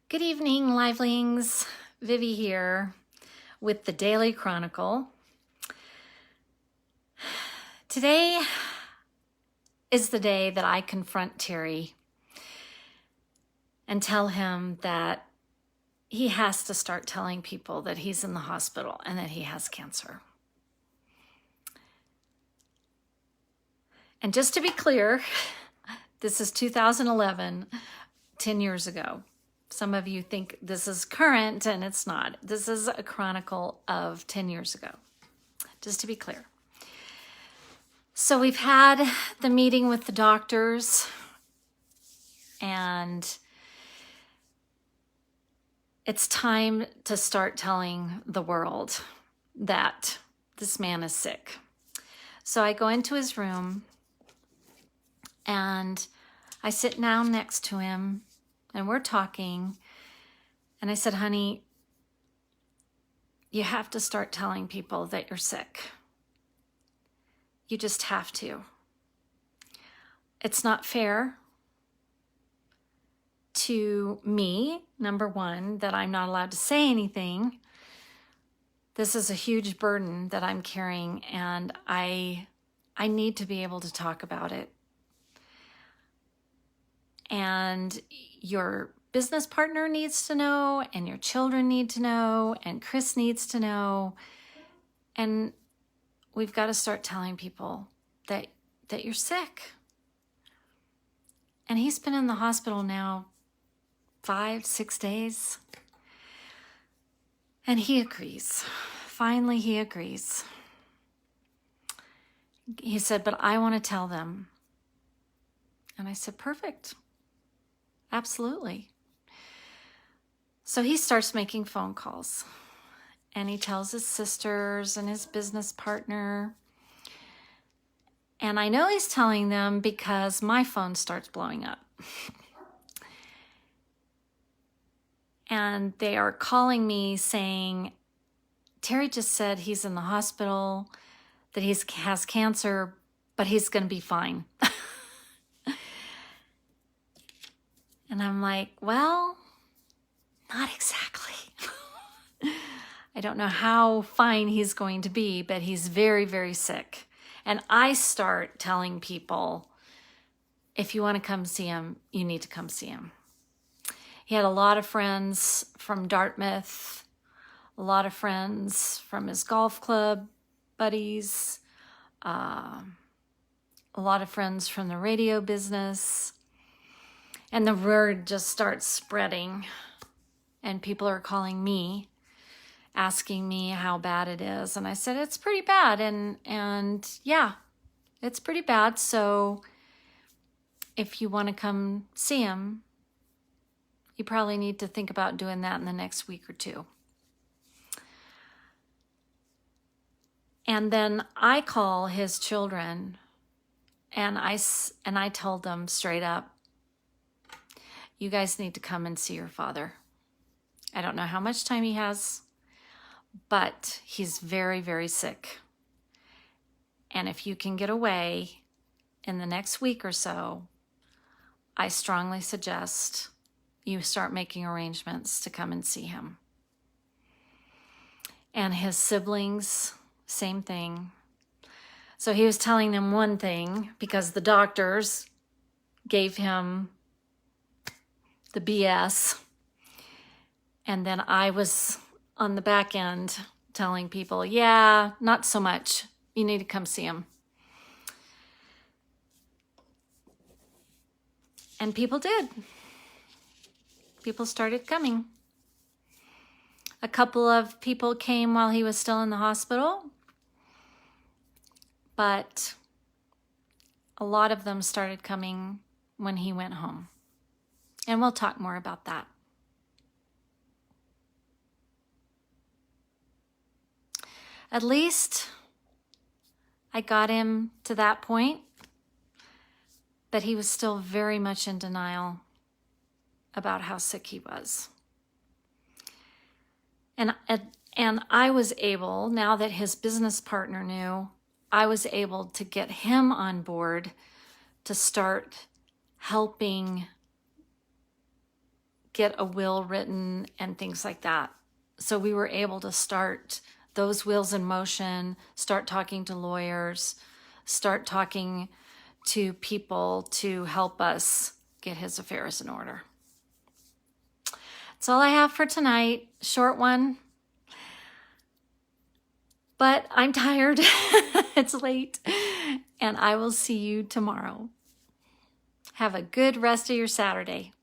Good evening, livelings. Vivi here with the Daily Chronicle. Today is the day that I confront Terry and tell him that he has to start telling people that he's in the hospital and that he has cancer. And just to be clear, this is 2011, 10 years ago. Some of you think this is current, and it's not. This is a chronicle of 10 years ago, just to be clear. So we've had the meeting with the doctors, and it's time to start telling the world that this man is sick. So I go into his room, and I sit down next to him, and we're talking, and I said, honey, you have to start telling people that you're sick. You just have to. It's not fair to me, number one, that I'm not allowed to say anything. This is a huge burden that I'm carrying, and I need to be able to talk about it. And your business partner needs to know, and your children need to know, and Chris needs to know. And we've got to start telling people that you're sick. And he's been in the hospital now 5-6 days. And he agrees. Finally, he agrees. He said, but I want to tell them. And I said, perfect. Absolutely. So he starts making phone calls, and he tells his sisters and his business partner. And I know he's telling them because my phone starts blowing up. And they are calling me saying, Terry just said he's in the hospital, that he has cancer, but he's going to be fine. And I'm like, well, not exactly. I don't know how fine he's going to be, but he's very, very sick. And I start telling people, if you want to come see him, you need to come see him. He had a lot of friends from Dartmouth, a lot of friends from his golf club buddies, a lot of friends from the radio business. And the word just starts spreading, and people are calling me, asking me how bad it is. And I said, it's pretty bad. And yeah, it's pretty bad. So if you want to come see him, you probably need to think about doing that in the next week or two. And then I call his children, and I told them straight up, you guys need to come and see your father. I don't know how much time he has, but he's very, very sick. And if you can get away in the next week or so, I strongly suggest you start making arrangements to come and see him. And his siblings, same thing. So he was telling them one thing because the doctors gave him the BS. And then I was on the back end telling people, yeah, not so much. You need to come see him. And people did. People started coming. A couple of people came while he was still in the hospital, but a lot of them started coming when he went home. And we'll talk more about that. At least I got him to that point, but he was still very much in denial about how sick he was. And I was able, now that his business partner knew, I was able to get him on board to start helping get a will written and things like that. So we were able to start those wheels in motion, start talking to lawyers, start talking to people to help us get his affairs in order. That's all I have for tonight. Short one. But I'm tired. It's late. And I will see you tomorrow. Have a good rest of your Saturday.